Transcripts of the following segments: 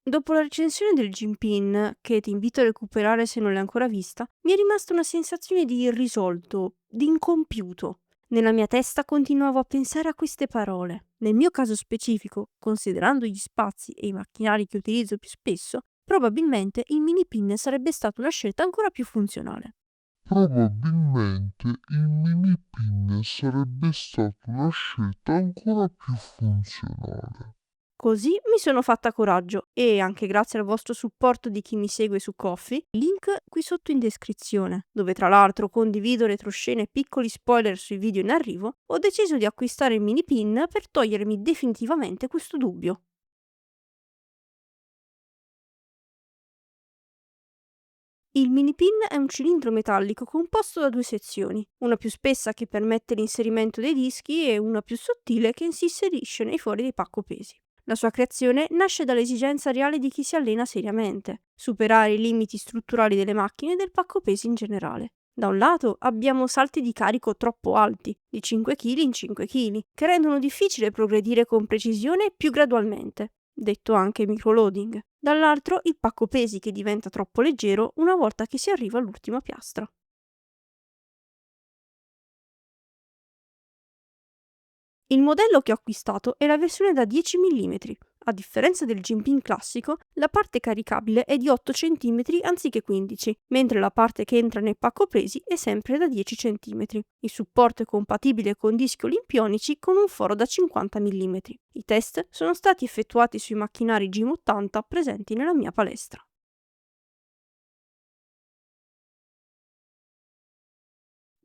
Dopo la recensione del Jinpin, che ti invito a recuperare se non l'hai ancora vista, mi è rimasta una sensazione di irrisolto, di incompiuto. Nella mia testa continuavo a pensare a queste parole. Nel mio caso specifico, considerando gli spazi e i macchinari che utilizzo più spesso, probabilmente il mini pin sarebbe stata una scelta ancora più funzionale. Probabilmente il mini pin sarebbe stata una scelta ancora più funzionale. Così mi sono fatta coraggio e, anche grazie al vostro supporto di chi mi segue su Ko-fi, link qui sotto in descrizione, dove tra l'altro condivido retroscene e piccoli spoiler sui video in arrivo, ho deciso di acquistare il mini pin per togliermi definitivamente questo dubbio. Il mini pin è un cilindro metallico composto da due sezioni, una più spessa che permette l'inserimento dei dischi e una più sottile che si inserisce nei fori dei pacco pesi. La sua creazione nasce dall'esigenza reale di chi si allena seriamente, superare i limiti strutturali delle macchine e del pacco pesi in generale. Da un lato abbiamo salti di carico troppo alti, di 5 kg in 5 kg, che rendono difficile progredire con precisione più gradualmente, detto anche microloading. Dall'altro il pacco pesi che diventa troppo leggero una volta che si arriva all'ultima piastra. Il modello che ho acquistato è la versione da 10 mm. A differenza del Jinping classico, la parte caricabile è di 8 cm anziché 15, mentre la parte che entra nel pacco pesi è sempre da 10 cm. Il supporto è compatibile con dischi olimpionici con un foro da 50 mm. I test sono stati effettuati sui macchinari Gym80 presenti nella mia palestra.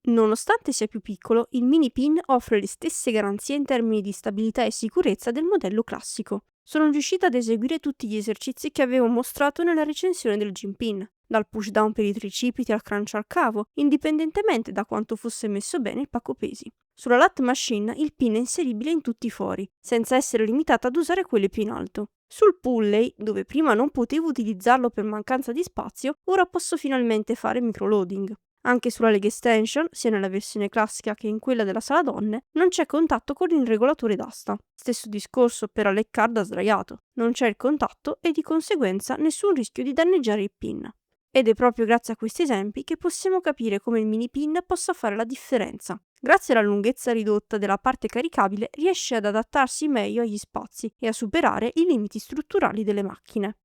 Nonostante sia più piccolo, il mini pin offre le stesse garanzie in termini di stabilità e sicurezza del modello classico. Sono riuscita ad eseguire tutti gli esercizi che avevo mostrato nella recensione del gym pin, dal push down per i tricipiti al crunch al cavo, indipendentemente da quanto fosse messo bene il pacco pesi. Sulla lat machine il pin è inseribile in tutti i fori, senza essere limitata ad usare quelli più in alto. Sul pulley, dove prima non potevo utilizzarlo per mancanza di spazio, ora posso finalmente fare microloading. Anche sulla leg extension, sia nella versione classica che in quella della sala donne, non c'è contatto con il regolatore d'asta. Stesso discorso per la leg card da sdraiato. Non c'è il contatto e di conseguenza nessun rischio di danneggiare il pin. Ed è proprio grazie a questi esempi che possiamo capire come il mini pin possa fare la differenza. Grazie alla lunghezza ridotta della parte caricabile riesce ad adattarsi meglio agli spazi e a superare i limiti strutturali delle macchine.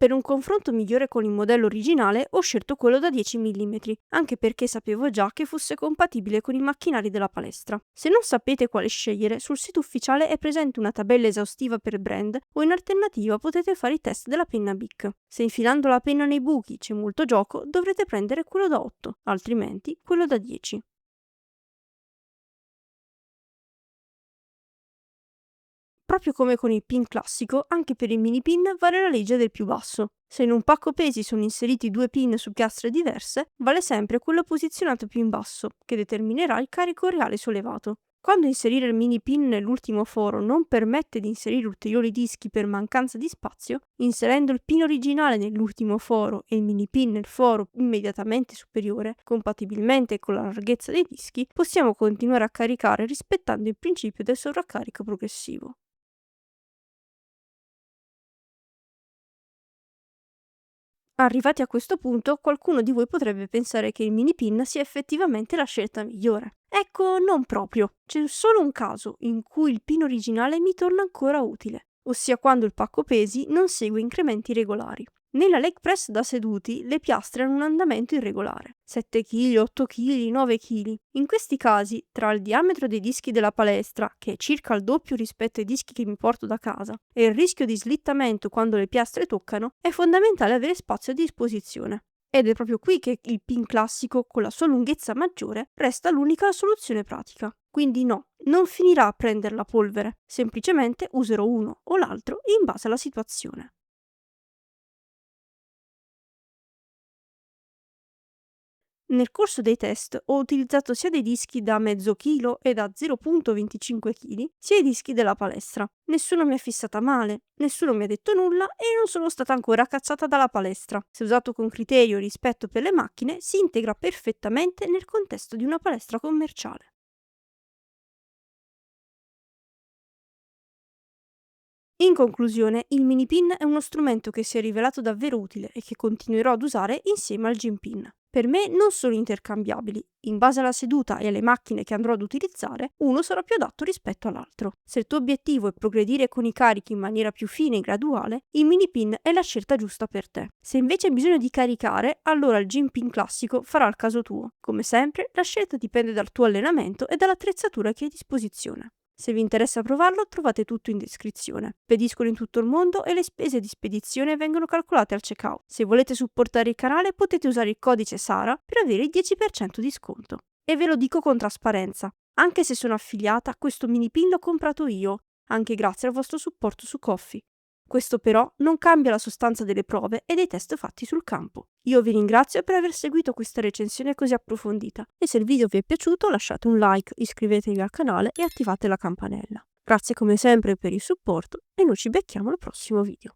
Per un confronto migliore con il modello originale ho scelto quello da 10 mm, anche perché sapevo già che fosse compatibile con i macchinari della palestra. Se non sapete quale scegliere, sul sito ufficiale è presente una tabella esaustiva per brand o in alternativa potete fare i test della penna Bic. Se infilando la penna nei buchi c'è molto gioco, dovrete prendere quello da 8, altrimenti quello da 10. Proprio come con il pin classico, anche per il mini pin vale la legge del più basso. Se in un pacco pesi sono inseriti due pin su piastre diverse, vale sempre quello posizionato più in basso, che determinerà il carico reale sollevato. Quando inserire il mini pin nell'ultimo foro non permette di inserire ulteriori dischi per mancanza di spazio, inserendo il pin originale nell'ultimo foro e il mini pin nel foro immediatamente superiore, compatibilmente con la larghezza dei dischi, possiamo continuare a caricare rispettando il principio del sovraccarico progressivo. Arrivati a questo punto, qualcuno di voi potrebbe pensare che il mini pin sia effettivamente la scelta migliore. Ecco, non proprio. C'è solo un caso in cui il pin originale mi torna ancora utile, ossia quando il pacco pesi non segue incrementi regolari. Nella leg press da seduti le piastre hanno un andamento irregolare, 7 kg, 8 kg, 9 kg. In questi casi, tra il diametro dei dischi della palestra, che è circa il doppio rispetto ai dischi che mi porto da casa, e il rischio di slittamento quando le piastre toccano, è fondamentale avere spazio a disposizione. Ed è proprio qui che il pin classico, con la sua lunghezza maggiore, resta l'unica soluzione pratica. Quindi no, non finirà a prendere la polvere, semplicemente userò uno o l'altro in base alla situazione. Nel corso dei test ho utilizzato sia dei dischi da mezzo chilo e da 0,25 kg, sia i dischi della palestra. Nessuno mi ha fissata male, nessuno mi ha detto nulla e non sono stata ancora cacciata dalla palestra. Se usato con criterio e rispetto per le macchine, si integra perfettamente nel contesto di una palestra commerciale. In conclusione, il mini pin è uno strumento che si è rivelato davvero utile e che continuerò ad usare insieme al gym pin. Per me non sono intercambiabili, in base alla seduta e alle macchine che andrò ad utilizzare, uno sarà più adatto rispetto all'altro. Se il tuo obiettivo è progredire con i carichi in maniera più fine e graduale, il mini pin è la scelta giusta per te. Se invece hai bisogno di caricare, allora il gym pin classico farà il caso tuo. Come sempre, la scelta dipende dal tuo allenamento e dall'attrezzatura che hai a disposizione. Se vi interessa provarlo, trovate tutto in descrizione. Spediscono in tutto il mondo e le spese di spedizione vengono calcolate al checkout. Se volete supportare il canale, potete usare il codice SARA per avere il 10% di sconto. E ve lo dico con trasparenza. Anche se sono affiliata, questo mini pin l'ho comprato io, anche grazie al vostro supporto su Ko-fi. Questo però non cambia la sostanza delle prove e dei test fatti sul campo. Io vi ringrazio per aver seguito questa recensione così approfondita e se il video vi è piaciuto lasciate un like, iscrivetevi al canale e attivate la campanella. Grazie come sempre per il supporto e noi ci becchiamo al prossimo video.